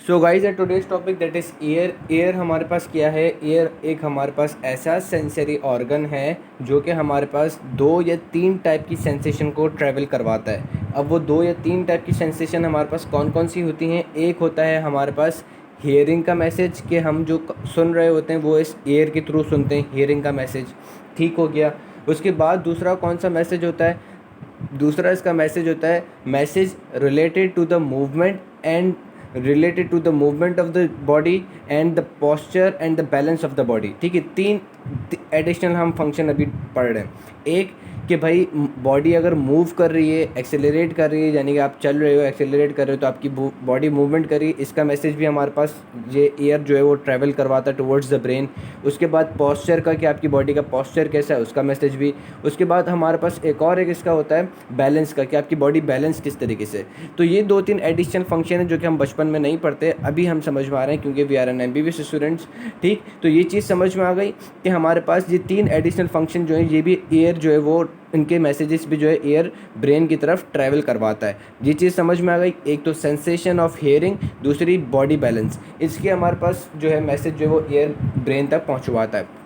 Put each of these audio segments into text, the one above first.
So guys at today's topic that is air. Air हमारे पास क्या है? एयर एक हमारे पास ऐसा सेंसरी ऑर्गन है जो कि हमारे पास 2 या 3 टाइप की सेंसेशन को ट्रैवल करवाता है। अब वो 2 या 3 टाइप की सेंसेशन हमारे पास कौन कौन सी होती हैं? एक होता है हमारे पास हियरिंग का मैसेज, कि हम जो सुन रहे होते हैं वो इस एयर के थ्रू सुनते हैं, हियरिंग का मैसेज। ठीक हो गया। उसके बाद दूसरा कौन सा मैसेज होता है? दूसरा इसका मैसेज होता है message related to the movement and related to the movement of the body and the posture and the balance of the body. ठीक है, 3 एडिशनल हम फंक्शन अभी पढ़ रहे हैं। एक कि भाई बॉडी अगर मूव कर रही है, एक्सेलरेट कर रही है, यानी कि आप चल रहे हो, एक्सेलरेट कर रहे हो, तो आपकी बॉडी मूवमेंट कर रही है, इसका मैसेज भी हमारे पास ये एयर जो है वो ट्रैवल करवाता है टुवर्ड्स द ब्रेन। उसके बाद पॉस्चर का, कि आपकी बॉडी का पॉस्चर कैसा है, उसका मैसेज भी। उसके बाद हमारे पास एक इसका होता है बैलेंस का, कि आपकी बॉडी बैलेंस किस तरीके से। तो ये 2-3 एडिशनल फंक्शन है जो कि हम बचपन में नहीं पढ़ते, अभी हम समझ में आ रहे हैं क्योंकि we are an MBBS students. ठीक, तो ये चीज़ समझ में आ गई कि हमारे पास ये 3 एडिशनल फंक्शन जो है, ये भी एयर जो है वो इनके मैसेजेस भी जो है एयर ब्रेन की तरफ ट्रैवल करवाता है। ये चीज़ समझ में आ गई। एक तो सेंसेशन ऑफ हियरिंग, दूसरी बॉडी बैलेंस, इसके हमारे पास जो है मैसेज जो है वो एयर ब्रेन तक पहुंचवाता है।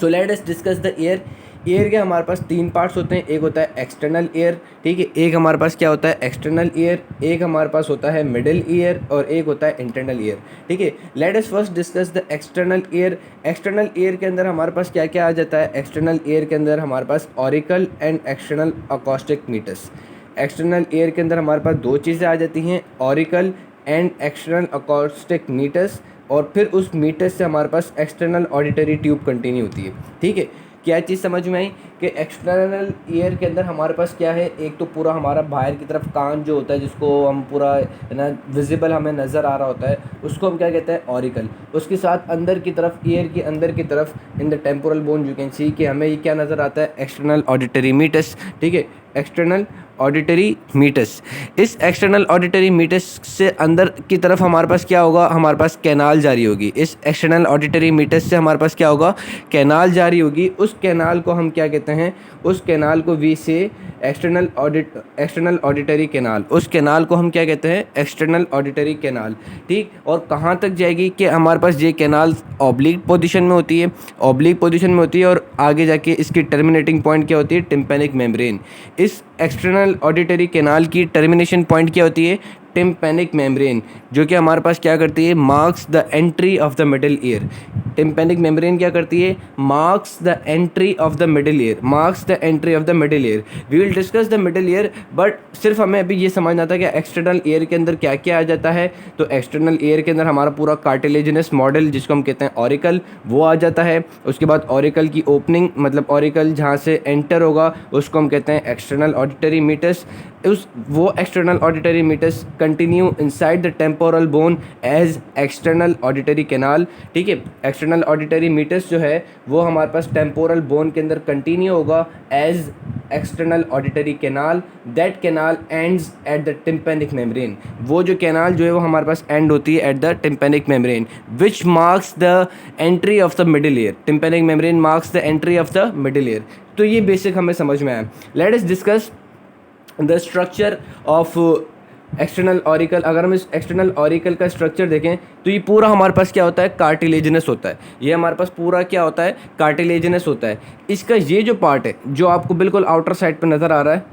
So let us discuss the air. Air के हमारे पास 3 पार्ट्स होते हैं। एक होता है एक्सटर्नल एयर, ठीक है, एक हमारे पास क्या होता है एक्सटर्नल एयर, एक हमारे पास होता है मिडिल ईयर, और एक होता है इंटरनल ईयर। ठीक है, let us first discuss the external ear. External ear के अंदर हमारे पास क्या क्या आ जाता है? एक्सटर्नल ईयर के अंदर हमारे पास auricle and external acoustic meatus. External ear के अंदर हमारे पास 2 चीज़ें आ जाती हैं, auricle and external acoustic meatus, और फिर उस मीटर से हमारे पास एक्सटर्नल ऑडिटरी ट्यूब कंटिन्यू होती है। ठीक है, क्या चीज़ समझ में आई कि एक्सटर्नल ईयर के अंदर हमारे पास क्या है? एक तो पूरा हमारा बाहर की तरफ कान जो होता है, जिसको हम पूरा ना विजिबल हमें नज़र आ रहा होता है, उसको हम क्या कहते हैं? ऑरिकल। उसके साथ अंदर की तरफ, ईयर की अंदर की तरफ, in the temporal bone you can see, कि हमें ये क्या नज़र आता है? External auditory meatus. ठीक है, एक्सटर्नल ऑडिटरी मीटर्स। इस एक्सटर्नल ऑडिटरी मीटर्स से अंदर की तरफ हमारे पास क्या होगा? हमारे पास कैनाल जारी होगी। इस एक्सटर्नल ऑडिटरी मीटर्स से हमारे पास क्या होगा? कैनाल जारी होगी। उस कैनाल को हम क्या कहते हैं? उस कैनाल को वी से एक्सटर्नल ऑडिटरी कैनाल। उस कैनाल को हम क्या कहते हैं? External auditory canal. ठीक, और कहाँ तक जाएगी? कि हमारे पास ये कैनाल ऑब्लिक पोजीशन में होती है, ऑब्लिक पोजीशन में होती है, और आगे जाके इसकी टर्मिनेटिंग पॉइंट क्या होती है? Tympanic membrane. इस एक्सटर्नल ऑडिटरी कैनाल की टर्मिनेशन पॉइंट क्या होती है? टिम्पैनिक मेम्ब्रेन, जो कि हमारे पास क्या करती है? Marks the entry of the middle ear. Tympanic membrane क्या करती है? Marks the entry of the middle ear, marks the entry of the middle ear. We will discuss the middle ear, but सिर्फ हमें अभी ये समझना था कि एक्सटर्नल ईयर के अंदर क्या क्या आ जाता है। तो एक्सटर्नल ईयर के अंदर हमारा पूरा कार्टिलेजिनस मॉडल, जिसको हम कहते हैं ऑरिकल, वो आ जाता है। उसके बाद ऑरिकल की ओपनिंग, मतलब ऑरिकल जहाँ से एंटर होगा, उसको हम कहते हैं एक्सटर्नल ऑडिटरी मीटर्स। वो external auditory meatus continue inside the temporal bone as external auditory canal. ठीक है, एक्सटर्नल ऑडिटरी मीटर्स जो है वो हमारे पास टेम्पोरल बोन के अंदर कंटिन्यू होगा as external auditory canal. That canal ends at the tympanic membrane. वो जो कैनाल जो है वो हमारे पास एंड होती है at the tympanic membrane, which marks the entry of the middle ear. Tympanic membrane marks the entry of the middle ear. तो ये बेसिक हमें समझ में आया। Let us discuss the structure of external auricle. अगर हम इस एक्सटर्नल ऑरिकल का स्ट्रक्चर देखें तो ये पूरा हमारे पास क्या होता है? कार्टिलेजिनस होता है। ये हमारे पास पूरा क्या होता है? कार्टिलेजिनस होता है। इसका ये जो पार्ट है जो आपको बिल्कुल आउटर साइड पर नज़र आ रहा है,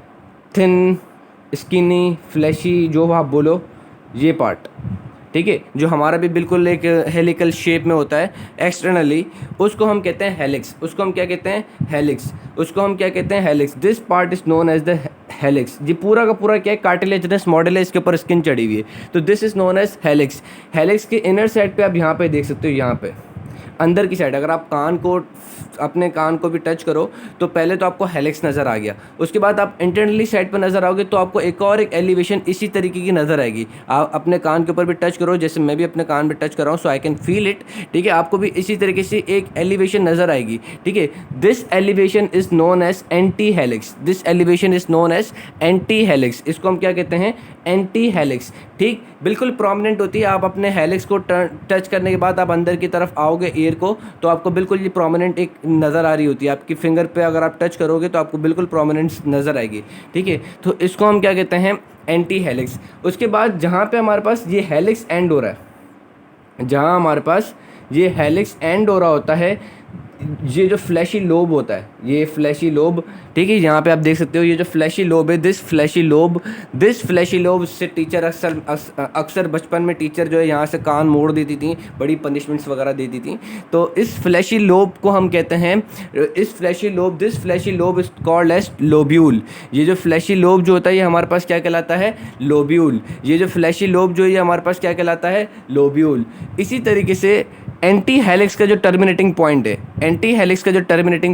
थिन, स्किनी, फ्लैशी, जो आप बोलो, ये पार्ट, ठीक है, जो हमारा भी बिल्कुल एक हेलिकल शेप में होता है एक्सटर्नली, उसको हम कहते हैं हेलिक्स। उसको हम क्या कहते हैं? हेलिक्स। उसको हम क्या कहते हैं? Helix. This part is known as the helix. ये पूरा का पूरा क्या है? कार्टिलेजिनस मॉडल है, इसके ऊपर स्किन चढ़ी हुई है, तो this is known as helix. Helix के इनर साइड पे आप यहाँ पे देख सकते हो, यहाँ पे अंदर की साइड अगर आप अपने कान को भी टच करो तो पहले तो आपको हेलिक्स नज़र आ गया। उसके बाद आप इंटरनली साइड पर नज़र आओगे तो आपको एक एलिवेशन इसी तरीके की नज़र आएगी। आप अपने कान के ऊपर भी टच करो, जैसे मैं भी अपने कान पे टच कर रहा हूँ, सो आई कैन फील इट। ठीक है, आपको भी इसी तरीके से एक एलिवेशन नज़र आएगी। ठीक है, this elevation is known as anti helix. This elevation is known as anti helix. इसको हम क्या कहते हैं? Anti helix. ठीक, बिल्कुल प्रोमिनेंट होती है। आप अपने हेलिक्स को टच करने के बाद आप अंदर की तरफ आओगे ईयर को, तो आपको बिल्कुल ये प्रोमिनेंट एक नज़र आ रही होती है, आपकी फिंगर पे अगर आप टच करोगे तो आपको बिल्कुल प्रोमिनेंस नज़र आएगी, ठीक है। तो इसको हम क्या कहते हैं, एंटी हेलिक्स। उसके बाद जहाँ पे हमारे पास ये हेलिक्स एंड हो रहा है, जहाँ हमारे पास ये हेलिक्स एंड हो रहा होता है, ये जो फ्लैशी लोब होता है, ये फ्लैशी लोब, ठीक है, यहाँ पे आप देख सकते हो ये जो फ्लैशी लोब है, दिस फ्लैशी लोब से टीचर अक्सर बचपन में टीचर जो है यहाँ से कान मोड़ देती थी, बड़ी पनिशमेंट्स वगैरह देती थी। तो इस फ्लैशी लोब को हम कहते हैं, this fleshy lobe is called as lobule. ये जो फ्लैशी लोब जो होता है ये हमारे पास क्या कहलाता है, लोब्यूल। ये जो फ्लैशी लोब जो है ये हमारे पास क्या कहलाता है, लोब्यूल। इसी तरीके से एंटी हेलिक्स का जो टर्मिनेटिंग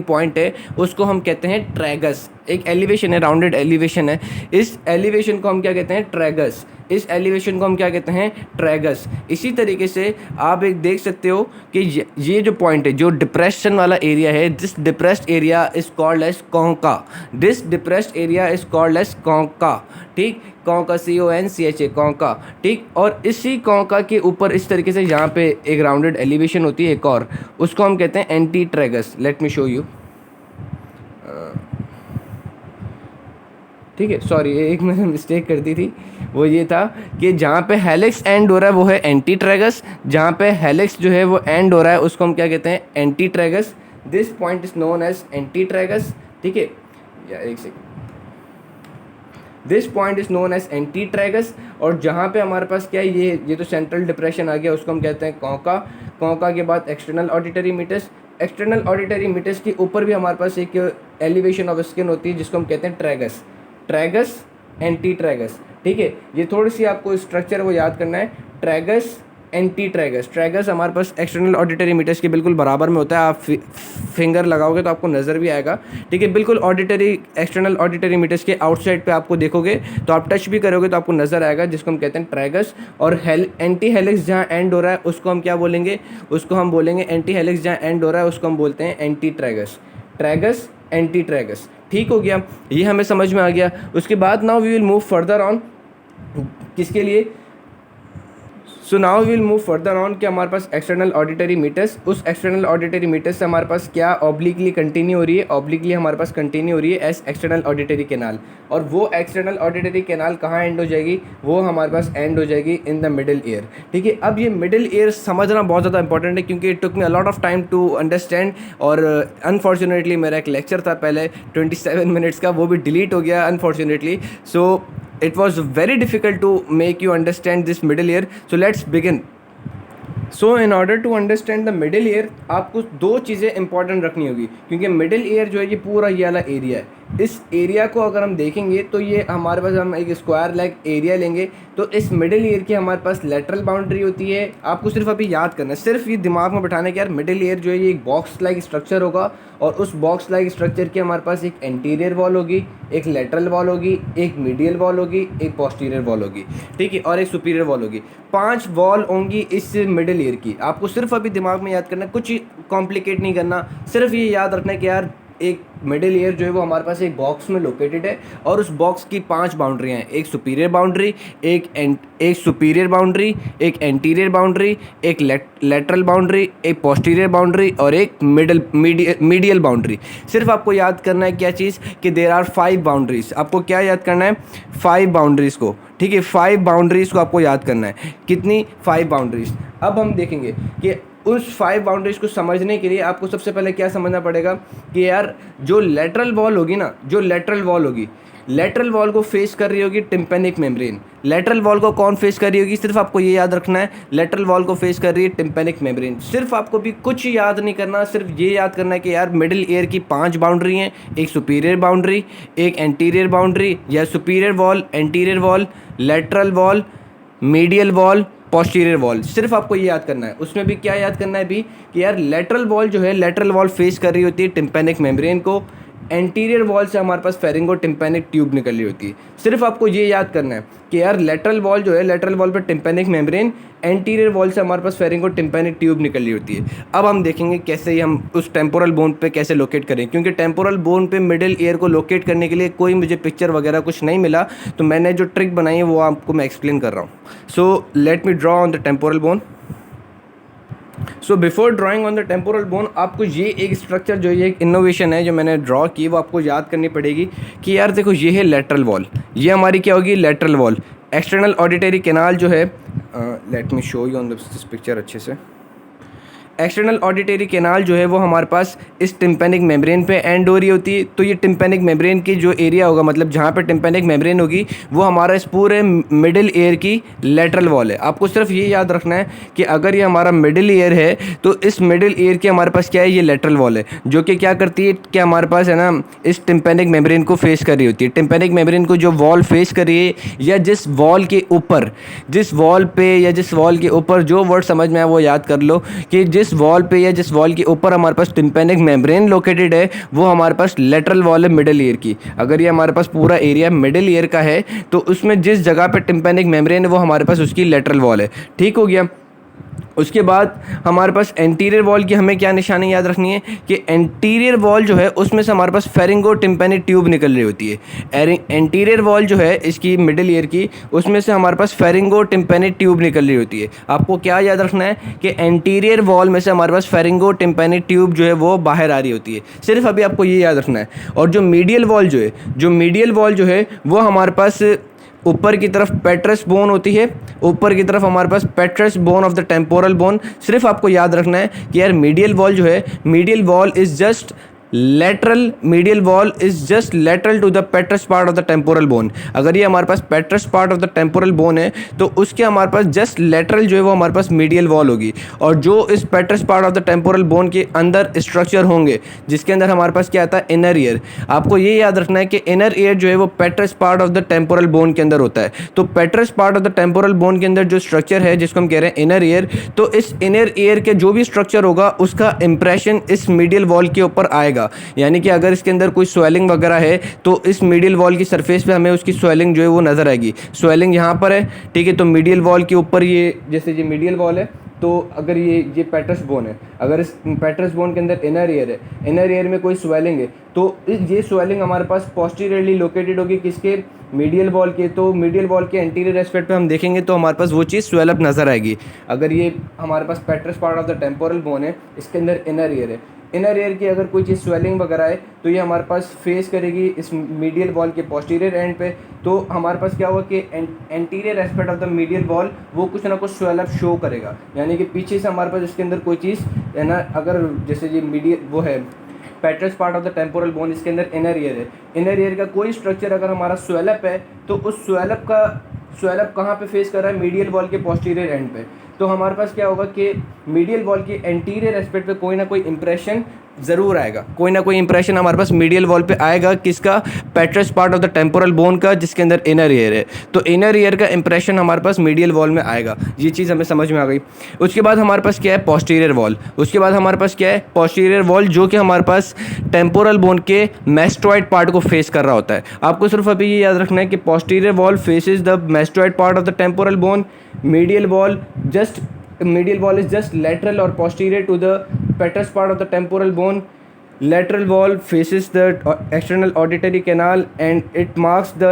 पॉइंट है उसको हम कहते हैं ट्रैगस। एक एलिवेशन है, राउंडेड एलिवेशन है, इस एलिवेशन को हम क्या कहते हैं, ट्रैगस। इसी तरीके से आप एक देख सकते हो कि ये जो पॉइंट है, जो डिप्रेशन वाला एरिया है, this depressed area is called as concha, ठीक, कॉन्का, CONCHA, कॉन्का, ठीक। और इसी कॉन्का के ऊपर इस तरीके से यहाँ पे एक राउंडेड एलिवेशन होती है एक और, उसको हम कहते हैं anti tragus. Late me show you, ठीक है, सॉरी एक मैंने मिस्टेक कर दी थी, वो ये था कि जहाँ पे हेलिक्स एंड हो रहा है वो है एंटी ट्रैगस, जहाँ पे हेलिक्स जो है वो एंड हो रहा है उसको हम क्या कहते हैं, anti tragus. This point is known as anti tragus, ठीक है, या एक second, this point is known as anti tragus. और जहाँ पे हमारे पास क्या है, ये तो सेंट्रल डिप्रेशन आ गया, उसको हम कहते हैं कॉन्का के बाद एक्सटर्नल ऑडिटरी मीटस के ऊपर भी हमारे पास एक एलिवेशन ऑफ स्किन होती है जिसको हम कहते हैं ट्रैगस, एंटी ट्रैगस, ठीक है। ये थोड़ी सी आपको स्ट्रक्चर वो याद करना है, ट्रैगस, एंटी ट्रैगस हमारे पास एक्सटर्नल ऑडिटरी मीटर्स के बिल्कुल बराबर में होता है। आप फिंगर लगाओगे तो आपको नज़र भी आएगा, ठीक है, बिल्कुल एक्सटर्नल ऑडिटरी मीटर्स के आउटसाइड पे आपको देखोगे तो आप टच भी करोगे तो आपको नज़र आएगा, जिसको हम कहते हैं ट्रैगस। और एंटी हेलिक्स जहाँ एंड हो रहा है उसको हम क्या बोलेंगे, एंटी हेलिक्स जहाँ एंड हो रहा है उसको हम बोलते हैं एंटी ट्रैगस, एंटी ट्रैगस, ठीक हो गया, ये हमें समझ में आ गया। उसके बाद now we will move further on, किसके लिए, so now will move further on कि हमारे पास एक्सटर्नल ऑडिटरी मीटर्स, उस एक्सटर्नल ऑडिटरी मीटर्स से हमारे पास क्या ऑब्लिकली कंटिन्यू हो रही है, एज एक्सटर्नल ऑडिटरी कैनाल। और वो एक्सटर्नल ऑडिटरी कैनाल कहाँ एंड हो जाएगी, वो हमारे पास एंड हो जाएगी इन द मिडिल ईयर, ठीक है। अब ये मिडिल ईयर समझना बहुत ज़्यादा इंपॉर्टेंट है क्योंकि it took me a lot of time to understand. और अनफॉर्चुनेटली मेरा एक लेक्चर था पहले 27 मिनट्स का, वो भी डिलीट हो गया unfortunately, so it was very difficult to make you understand this middle year. So let's begin. So in order to understand the middle year, आपको दो चीज़ें इंपॉर्टेंट रखनी होगी, क्योंकि मिडिल ईयर जो है ये पूरा ये वाला एरिया है। इस एरिया को अगर हम देखेंगे तो ये हमारे पास, हम एक स्क्वायर लाइक एरिया लेंगे तो इस मिडिल ईयर की हमारे पास लेटरल बाउंड्री होती है। आपको सिर्फ अभी याद करना है, सिर्फ ये दिमाग में बैठाना है कि यार मिडिल ईयर जो है ये एक बॉक्स लाइक स्ट्रक्चर होगा, और उस बॉक्स लाइक स्ट्रक्चर की हमारे पास एक एंटीरियर वॉल होगी, एक लेटरल वॉल होगी, एक मीडियल वॉल होगी, एक पोस्टीरियर वॉल होगी, ठीक है, और एक सुपीरियर वॉल होगी। 5 वॉल होंगी इस मिडिल ईयर की। आपको सिर्फ अभी दिमाग में याद करना है, कुछ कॉम्प्लिकेट नहीं करना, सिर्फ ये याद रखना है कि यार एक मिडिल ईयर जो है वो हमारे पास एक बॉक्स में लोकेटेड है, और उस बॉक्स की 5 बाउंड्रियाँ हैं, एक सुपीरियर बाउंड्री, एक सुपीरियर बाउंड्री, एक एंटीरियर बाउंड्री, एक लेटरल बाउंड्री, एक पोस्टीरियर बाउंड्री और एक मीडियल बाउंड्री। सिर्फ आपको याद करना है क्या चीज़, कि देयर आर 5 बाउंड्रीज। आपको क्या याद करना है, 5 बाउंड्रीज को, ठीक है, 5 बाउंड्रीज को आपको याद करना है। कितनी, 5 बाउंड्रीज। अब हम देखेंगे कि उस 5 बाउंड्रीज को समझने के लिए आपको सबसे पहले क्या समझना पड़ेगा कि यार जो लेटरल वॉल होगी ना, लेटरल वॉल को फेस कर रही होगी टिम्पेनिक मेम्ब्रेन। लेटरल वॉल को कौन फेस कर रही होगी, सिर्फ आपको ये याद रखना है, लेटरल वॉल को फेस कर रही है टिम्पेनिक मेम्ब्रेन। सिर्फ आपको भी कुछ याद नहीं करना, सिर्फ ये याद करना है कि यार मिडिल ईयर की 5 बाउंड्री हैं, एक सुपीरियर बाउंड्री, एक एंटीरियर बाउंड्री या superior wall, anterior wall, lateral wall, medial wall, posterior wall. सिर्फ आपको ये याद करना है। उसमें भी क्या याद करना है भी कि यार लेटरल वॉल जो है, लेटरल वॉल फेस कर रही होती है टिम्पेनिक मेम्ब्रेन को, एंटीरियर वॉल से हमारे पास फेरिंगो टिम्पेनिक ट्यूब निकल रही होती है। सिर्फ आपको ये याद करना है कि यार लेटरल वॉल जो है, लेटरल वॉल पे टिम्पेनिक मेम्ब्रेन, एंटीरियर वॉल से हमारे पास फेरिंगो टिम्पेनिक ट्यूब निकल रही होती है। अब हम देखेंगे कैसे ही हम उस टेम्पोरल बोन पे कैसे लोकेट करें, क्योंकि टेम्पोरल बोन पे मिडिल ईयर को लोकेट करने के लिए कोई मुझे पिक्चर वगैरह कुछ नहीं मिला, तो मैंने जो ट्रिक बनाई है वो आपको मैं एक्सप्लेन कर रहा हूँ। So let me draw on the temporal bone. So before drawing on the temporal bone आपको ये एक स्ट्रक्चर जो ये एक इनोवेशन है जो मैंने ड्रॉ की वो आपको याद करनी पड़ेगी कि यार देखो ये है लेटरल वॉल, ये हमारी क्या होगी lateral wall. External auditory canal जो है, let me show you on this picture अच्छे से। एक्सटर्नल ऑडिटरी कैनाल जो है वो हमारे पास इस टिम्पैनिक मेम्ब्रेन पे एंड हो रही होती है। तो ये टिम्पैनिक मेम्ब्रेन की जो एरिया होगा, मतलब जहाँ पे टिम्पैनिक मेम्ब्रेन होगी, वो हमारा इस पूरे मिडिल ईयर की लेटरल वॉल है। आपको सिर्फ ये याद रखना है कि अगर ये हमारा मिडिल ईयर है तो इस मिडिल ईयर की हमारे पास क्या है, ये लेटरल वॉल है, जो कि क्या करती है कि हमारे पास है ना इस टिम्पैनिक मेम्ब्रेन को फेस कर रही होती है। टिम्पैनिक मेम्ब्रेन को जो वॉल फेस कर रही है, या जिस वॉल के ऊपर, जिस वॉल पे या जिस वॉल के ऊपर, जो वर्ड समझ में आए वो याद कर लो कि जिस वॉल पे या जिस वॉल के ऊपर हमारे पास टिम्पैनिक मेम्ब्रेन लोकेटेड है, वो हमारे पास लेटरल वॉल है मिडिल ईयर की। अगर ये हमारे पास पूरा एरिया मिडिल ईयर का है तो उसमें जिस जगह पे टिम्पैनिक मेम्ब्रेन है वो हमारे पास उसकी लेटरल वॉल है। ठीक हो गया। उसके बाद हमारे पास एंटीरियर वॉल की हमें क्या निशानी याद रखनी है कि एंटीरियर वॉल जो है उसमें से हमारे पास फेरिंगो टिम्पैनिक ट्यूब निकल रही होती है। एंटीरियर वॉल जो है इसकी मिडिल ईयर की, उसमें से हमारे पास फेरिंगो टिम्पैनिक ट्यूब निकल रही होती है। आपको क्या याद रखना है कि एंटीरियर वॉल में से हमारे पास फेरिंगो टिम्पैनिक ट्यूब जो है वो बाहर आ रही होती है। सिर्फ अभी आपको ये याद रखना है। और जो मीडियल वॉल जो है, जो मीडियल वॉल जो है वो हमारे पास ऊपर की तरफ पेट्रस बोन होती है, ऊपर की तरफ हमारे पास petrous bone of the temporal bone. सिर्फ आपको याद रखना है कि यार मीडियल वॉल जो है, medial wall is just lateral, medial wall is just lateral to the petrous part of the temporal bone. अगर ये हमारे पास petrous part of the temporal bone है तो उसके हमारे पास जस्ट लेटरल जो है वो हमारे पास मीडियल वॉल होगी। और जो इस petrous part of the temporal bone के अंदर स्ट्रक्चर होंगे, जिसके अंदर हमारे पास क्या आता है, इनर ईयर। आपको ये याद रखना है कि इनर ईयर जो है वो पेट्रस part of the temporal bone के अंदर होता है। तो पेट्रस part of the temporal bone के अंदर जो स्ट्रक्चर है जिसको हम कह रहे हैं इनर ईयर, तो इस इनर ईयर के जो भी स्ट्रक्चर होगा उसका इंप्रेशन इस मीडियल वॉल के ऊपर आएगा। यानी कि अगर इसके अंदर कोई स्वेलिंग वगैरह है तो इस मीडियल वॉल की सरफेस पे हमें उसकी स्वेलिंग जो है वो नज़र आएगी। स्वेलिंग यहाँ पर है, ठीक है। तो मीडियल वॉल के ऊपर ये, जैसे ये मीडियल वॉल है, तो अगर ये पेट्रस बोन है, अगर इस पेट्रस बोन के अंदर इनर ईयर है, इनर ईयर में कोई स्वेलिंग है, तो ये स्वेलिंग हमारे पास पोस्टीरियरली लोकेटेड होगी किसके, मीडियल वॉल के। तो मीडियल वॉल के एंटीरियर एस्पेक्ट पे हम देखेंगे तो हमारे पास वो चीज़ स्वेलअप नज़र आएगी। अगर ये हमारे पास petrous part of the temporal bone है, इसके अंदर इनर ईयर है, इनर ईयर की अगर कोई चीज़ स्वेलिंग वगैरह है तो ये हमारे पास फेस करेगी इस मीडियल वॉल के पोस्टीरियर एंड पे। तो हमारे पास क्या होगा कि anterior aspect of the medial wall वो कुछ ना कुछ स्वेलअप शो करेगा। यानी कि पीछे से हमारे पास इसके अंदर कोई चीज़ है ना, अगर जैसे ये मीडियल वो है पेट्रस part of the temporal bone, इसके अंदर इनर ईयर है, इनर ईयर का कोई स्ट्रक्चर अगर हमारा स्वेलअप है तो उस स्वेलअप कहाँ पे फेस कर रहा है, मीडियल वॉल के पोस्टीरियर एंड पे। तो हमारे पास क्या होगा कि मीडियल वॉल के एंटीरियर एस्पेक्ट पे कोई ना कोई इंप्रेशन ज़रूर आएगा, कोई ना कोई इंप्रेशन हमारे पास मीडियल वॉल पे आएगा। किसका, पेट्रस part of the temporal bone का, जिसके अंदर इनर ईयर है। तो इनर ईयर का इंप्रेशन हमारे पास मीडियल वॉल में आएगा। ये चीज़ हमें समझ में आ गई। उसके बाद हमारे पास क्या है, पोस्टीरियर वॉल। उसके बाद हमारे पास क्या है, पोस्टीरियर वॉल, जो कि हमारे पास टेम्पोरल बोन के मैस्टोइड पार्ट को फेस कर रहा होता है। आपको सिर्फ अभी ये याद रखना है कि posterior wall faces the mastoid part of the temporal bone, medial wall is just lateral or posterior to the petrous part of the temporal bone. Lateral wall faces the external auditory canal and it marks the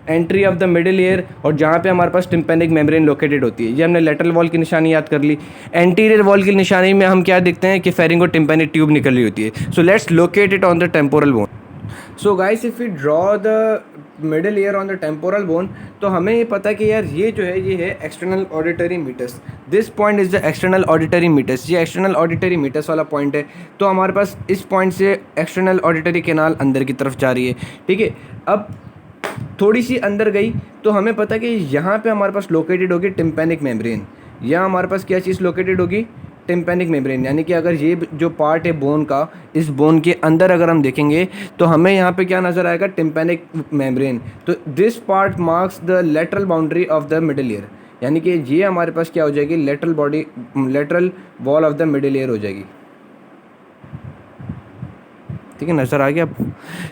entry of the middle year, और जहाँ पे हमारे पास tympanic membrane located होती है। ये हमने lateral wall की निशानी याद कर ली। एंटीरियर वॉल की निशानी में हम क्या देखते हैं कि फेरिंगो टिम्पैनिक ट्यूब निकल रही होती है। So let's locate it on the temporal bone. So guys, if we draw the middle ear on the temporal bone, तो हमें ये पता है कि यार ये जो है ये है external auditory meatus. This point is the external auditory meatus. ये एक्सटर्नल ऑडिटरी मीटस वाला पॉइंट है। तो हमारे पास इस पॉइंट से एक्सटर्नल ऑडिटरी कैनाल अंदर की तरफ जा रही है, ठीक है। अब थोड़ी सी अंदर गई तो हमें पता है कि यहाँ पे हमारे पास लोकेटेड होगी टिम्पैनिक मेम्ब्रेन। यहाँ हमारे पास क्या चीज़ लोकेटेड होगी, टिम्पैनिक मेम्ब्रेन। यानी कि अगर ये जो पार्ट है बोन का, इस बोन के अंदर अगर हम देखेंगे तो हमें यहाँ पे क्या नज़र आएगा, टिम्पैनिक मेम्ब्रेन। तो this part marks the lateral boundary of the middle year. यानी कि ये हमारे पास क्या हो जाएगी, lateral wall of the middle year हो जाएगी। ठीक है, नज़र आ गया।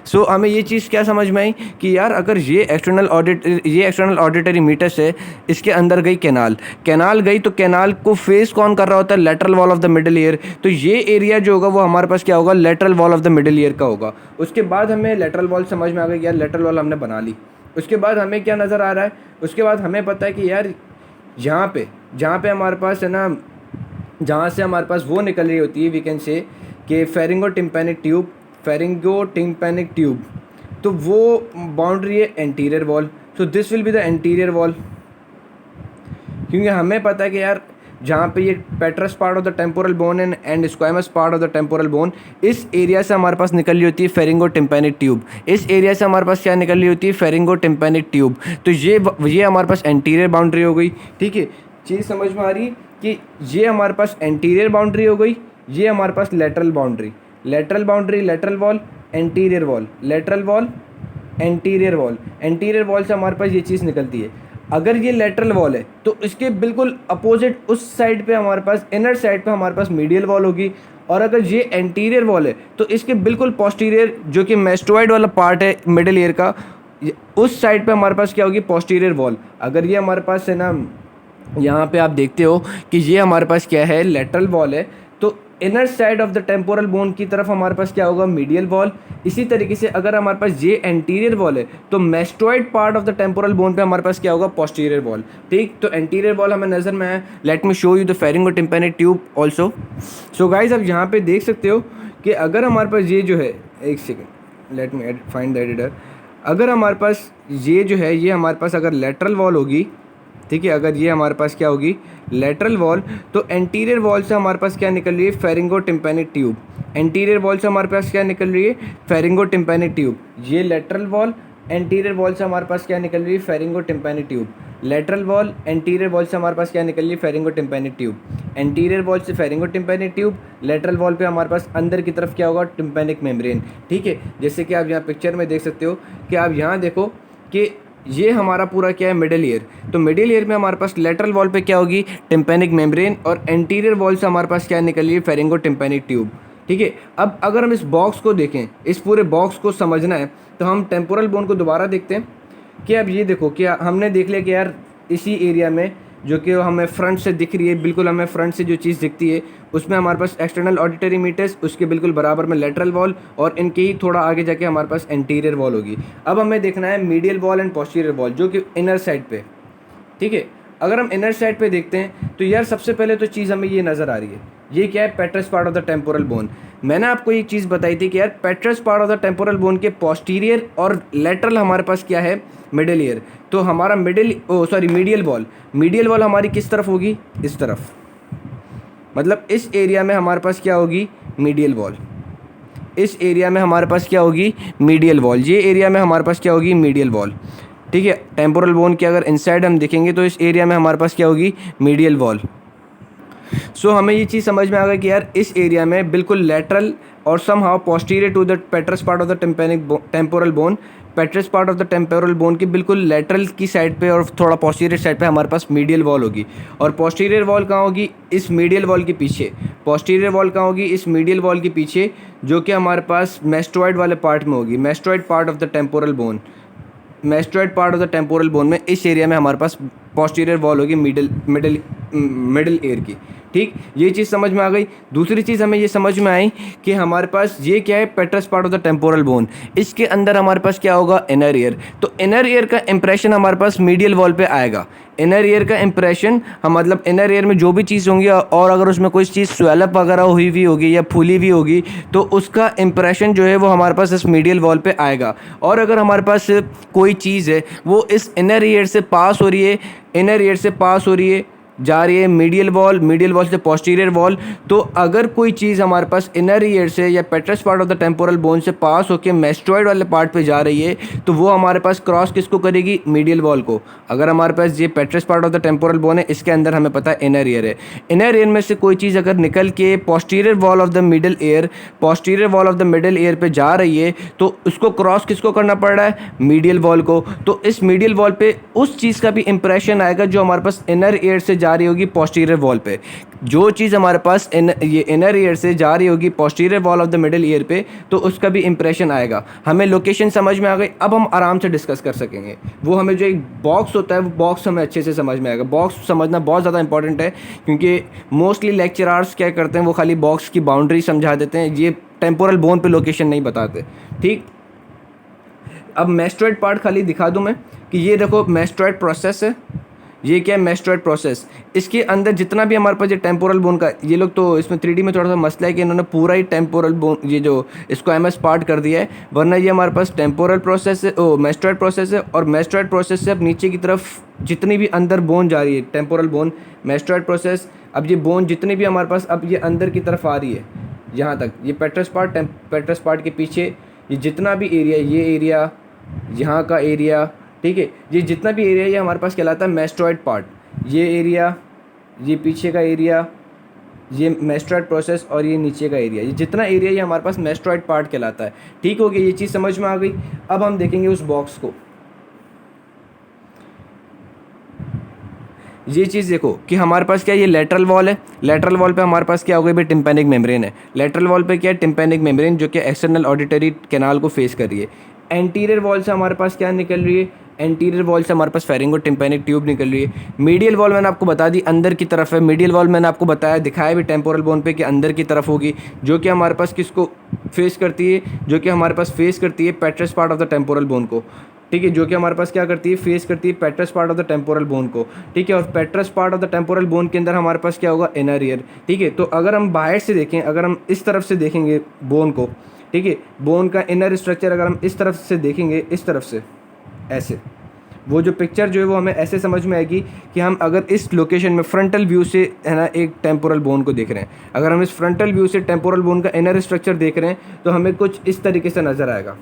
सो हमें ये चीज़ क्या समझ में आई कि यार अगर ये एक्सटर्नल ऑडिटरी मीटस है, इसके अंदर गई कैनाल गई, तो कैनाल को फेस कौन कर रहा होता है, lateral wall of the middle ear. तो ये एरिया जो होगा वो हमारे पास क्या होगा, lateral wall of the middle year का होगा। उसके बाद हमें लेटरल वॉल समझ में आ गया, यार लेटरल वॉल हमने बना ली। उसके बाद हमें क्या नज़र आ रहा है, उसके बाद हमें पता है कि यार जहाँ पे हमारे पास है ना जहाँ से हमारे पास वो निकल रही होती है, वी कैन से कि फेरिंगोटिम्पैनिक ट्यूब, तो वो बाउंड्री है anterior wall. So this will be the anterior wall, क्योंकि हमें पता है कि यार जहाँ पे ये पेट्रस part of the temporal bone and squamous part of the temporal bone, इस एरिया से हमारे पास निकल रही होती है फेरिंगोटिम्पैनिक ट्यूब। इस एरिया से हमारे पास क्या निकल रही होती है? Pharyngotympanic tube. तो ये हमारे पास एंटीरियर बाउंड्री हो गई। ठीक है, चीज़ समझ में आ रही कि ये हमारे पास एंटीरियर बाउंड्री हो गई, ये हमारे पास lateral boundary, lateral wall, anterior wall, lateral wall, anterior wall. Anterior wall से हमारे पास ये चीज़ निकलती है। अगर ये लेटरल वॉल है तो इसके बिल्कुल अपोजिट उस साइड पे हमारे पास, इनर साइड पे हमारे पास मीडियल वॉल होगी। और अगर ये एंटीरियर वॉल है तो इसके बिल्कुल पोस्टीरियर, जो कि मेस्टोइड वाला पार्ट है मिडिल ईयर का, उस साइड पे हमारे पास क्या होगी? Posterior wall. अगर ये हमारे पास है ना, यहाँ पे आप देखते हो कि ये हमारे पास क्या है? लेटरल वॉल है, तो inner side of the temporal bone की तरफ हमारे पास क्या होगा? Medial wall. इसी तरीके से अगर हमारे पास ये एंटीरियर वॉल है तो mastoid part of the temporal bone पे हमारे पास क्या होगा? Posterior wall. ठीक, तो एंटीरियर वॉल हमें नज़र में है। Let me show you the pharyngotympanic tube also. So guys, आप यहाँ पे देख सकते हो कि अगर हमारे पास ये जो है, एक second, let me find the editor. अगर हमारे पास ये जो है, ये हमारे पास अगर लेटरल वॉल होगी, ठीक है, अगर ये हमारे पास क्या होगी? लेटरल वॉल, तो एंटीरियर वॉल से हमारे पास क्या निकल रही है? Pharyngotympanic tube. एंटीरियर वॉल से हमारे पास क्या निकल रही है? Pharyngotympanic tube. ये लेटरल वॉल, एंटीरियर वॉल से हमारे पास क्या निकल रही है? Pharyngotympanic tube. Lateral wall, anterior wall से हमारे पास क्या निकल रही है? Pharyngotympanic tube. एंटीरियर वॉल से फेरिंगोटिम्पैनिक ट्यूब, लेटरल वॉल पे हमारे पास अंदर की तरफ क्या होगा? Tympanic membrane. ठीक है, जैसे कि आप यहाँ पिक्चर में देख सकते हो कि आप यहाँ देखो कि ये हमारा पूरा क्या है? Middle ear. तो मिडिल ईयर में हमारे पास लेटरल वॉल पे क्या होगी? टिम्पैनिक मेम्ब्रेन, और एंटीरियर वॉल से हमारे पास क्या निकल रही है? Pharyngotympanic tube. ठीक है, अब अगर हम इस बॉक्स को देखें, इस पूरे बॉक्स को समझना है, तो हम टेम्पोरल बोन को दोबारा देखते हैं कि अब ये देखो कि हमने देख लिया कि यार इसी एरिया में, जो कि हमें फ्रंट से दिख रही है, बिल्कुल हमें फ्रंट से जो चीज़ दिखती है उसमें हमारे पास एक्सटर्नल ऑडिटरी मीटर्स, उसके बिल्कुल बराबर में लेटरल वॉल, और इनके ही थोड़ा आगे जाके हमारे पास एंटीरियर वॉल होगी। अब हमें देखना है medial wall and posterior wall, जो कि इनर साइड पे। ठीक है, अगर हम इनर साइड पे देखते हैं तो यार सबसे पहले तो चीज़ हमें ये नज़र आ रही है, ये क्या है? पेट्रस part of the temporal bone. मैंने आपको एक चीज़ बताई थी कि यार पेट्रस part of the temporal bone के पोस्टीरियर और लेटरल हमारे पास क्या है? Middle ear. तो हमारा मीडियल वॉल हमारी किस तरफ होगी? इस तरफ। मतलब इस एरिया में हमारे पास क्या होगी? Medial wall. इस एरिया में हमारे पास क्या होगी? Medial wall. ये एरिया में हमारे पास क्या होगी? Medial wall. ठीक है, टेम्पोरल बोन के अगर इनसाइड हम देखेंगे तो इस एरिया में हमारे पास क्या होगी? Medial wall. सो हमें ये चीज़ समझ में आ गई कि यार इस एरिया में बिल्कुल लेटरल और somehow posterior to the petrous part of the temporal bone, petrous part of the temporal bone की बिल्कुल लेटरल की साइड पे और थोड़ा पोस्टीरियर साइड पे हमारे पास मीडियल वॉल होगी। और पोस्टीरियर वॉल कहाँ होगी? इस मीडियल वॉल के पीछे। पोस्टीरियर वॉल कहाँ होगी? इस मीडियल वॉल के पीछे, जो कि हमारे पास मेस्टोइड वाले पार्ट में होगी। Mastoid part of the temporal bone, mastoid part of the temporal bone में इस एरिया में हमारे पास पोस्टीरियर वॉल होगी मिडिल ईयर की। ठीक, ये चीज़ समझ में आ गई। दूसरी चीज़ हमें ये समझ में आई कि हमारे पास ये क्या है? पेट्रस part of the temporal bone. इसके अंदर हमारे पास क्या होगा? Inner ear. तो इनर ईयर का इंप्रेशन हमारे पास मीडियल वॉल पे आएगा। इनर ईयर का इंप्रेशन, हम मतलब इनर ईयर में जो भी चीज़ होंगी, और अगर उसमें कोई चीज़ स्वेलअप वगैरह हुई हुई होगी या फूली हुई होगी, तो उसका इंप्रेशन जो है वो हमारे पास इस मीडियल वॉल पे आएगा। और अगर हमारे पास कोई चीज़ है वो इस इनर ईयर से पास हो रही है, इनर ईयर से पास हो रही है, जा रही है मीडियल वॉल से पोस्टीरियर वॉल, तो अगर कोई चीज़ हमारे पास इनर ईयर से या पेट्रस part of the temporal bone से पास होकर मेस्टोइड वाले पार्ट पे जा रही है, तो वो हमारे पास क्रॉस किसको करेगी? मीडियल वॉल को। अगर हमारे पास ये पेट्रस part of the temporal bone है, इसके अंदर हमें पता है इनर ईयर है। इनर ईयर में से कोई चीज़ अगर निकल के posterior wall of the middle year पे जा रही है, तो उसको क्रॉस किसको करना पड़ रहा है? मीडियल वॉल को। तो इस मीडियल वॉल पे उस चीज़ का भी इंप्रेशन आएगा जो हमारे पास इनर ईयर से जा रही होगी पोस्टीरियर वॉल पे। जो चीज़ हमारे पास ये इनर ईयर से जा रही होगी posterior wall of the middle year पे, तो उसका भी इंप्रेशन आएगा। हमें लोकेशन समझ में आ गई। अब हम आराम से डिस्कस कर सकेंगे। वो हमें जो एक बॉक्स होता है, वो बॉक्स हमें अच्छे से समझ में आएगा। बॉक्स समझना बहुत ज़्यादा इंपॉर्टेंट है, क्योंकि मोस्टली लेक्चरार्स क्या करते हैं, वो खाली बॉक्स की बाउंड्री समझा देते हैं, ये टेम्पोरल बोन पे लोकेशन नहीं बताते। ठीक, अब मेस्टोइड पार्ट खाली दिखा दूं मैं कि ये देखो मेस्टोइड प्रोसेस है, ये क्या है, मेस्टोइड प्रोसेस। इसके अंदर जितना भी हमारे पास ये टेम्पोरल बोन का, ये लोग तो इसमें 3D में थोड़ा सा मसला है कि इन्होंने पूरा ही टेम्पोरल बोन ये जो इसको MS पार्ट कर दिया है, वरना ये हमारे पास टेम्पोरल प्रोसेस है, ओ मेस्टोइड प्रोसेस है। और मेस्टोइड प्रोसेस से अब नीचे की तरफ जितनी भी अंदर बोन जा रही है, टेम्पोरल बोन, मेस्टोइड प्रोसेस, अब ये बोन जितनी भी हमारे पास अब ये अंदर की तरफ आ रही है यहाँ तक, ये पेट्रस पार्ट, पेट्रस पार्ट के पीछे ये जितना भी एरिया, ये एरिया, यहाँ का एरिया, ठीक है, ये जितना भी एरिया ये हमारे पास कहलाता है मेस्टोइड पार्ट। ये एरिया, ये पीछे का एरिया, ये मेस्टोइड प्रोसेस, और ये नीचे का एरिया, ये जितना एरिया ये हमारे पास मेस्टोइड पार्ट कहलाता है। ठीक हो गया, ये चीज़ समझ में आ गई। अब हम देखेंगे उस बॉक्स को। ये चीज़ देखो कि हमारे पास क्या, ये लेटरल वॉल है, लेटरल वॉल पे हमारे पास क्या हो गई भाई, टिम्पैनिक मेम्ब्रेन है। लेटरल वॉल पे क्या है, टिम्पैनिक मेम्ब्रेन, जो कि एक्सटर्नल ऑडिटरी कैनाल को फेस कर रही है। एंटीरियर वॉल से हमारे पास क्या निकल रही है, एंटीरियर वॉल से हमारे पास फेरिंगो टिम्पैनिक ट्यूब निकल रही है। मीडियल वॉल मैंने आपको बता दी अंदर की तरफ है। मीडियल वॉल मैंने आपको बताया, दिखाया भी टेम्पोरल बोन पे कि अंदर की तरफ होगी, जो कि हमारे पास किसको फेस करती है, जो कि हमारे पास फेस करती है पेट्रस part of the temporal bone को। ठीक है, जो कि हमारे पास क्या करती है, फेस करती है पेट्रस part of the temporal bone को। ठीक है, और पेट्रस part of the temporal bone के अंदर हमारे पास क्या होगा, इनर ईयर। ठीक है, तो अगर हम बाहर से देखें, अगर हम इस तरफ से देखेंगे बोन को, ठीक है, बोन का इनर स्ट्रक्चर अगर हम इस तरफ से देखेंगे, इस तरफ से ऐसे, वो जो पिक्चर जो है वो हमें ऐसे समझ में आएगी कि हम अगर इस लोकेशन में फ्रंटल व्यू से है ना एक टेम्पोरल बोन को देख रहे हैं, अगर हम इस फ्रंटल व्यू से टेम्पोरल बोन का इनर स्ट्रक्चर देख रहे हैं तो हमें कुछ इस तरीके से नज़र आएगा,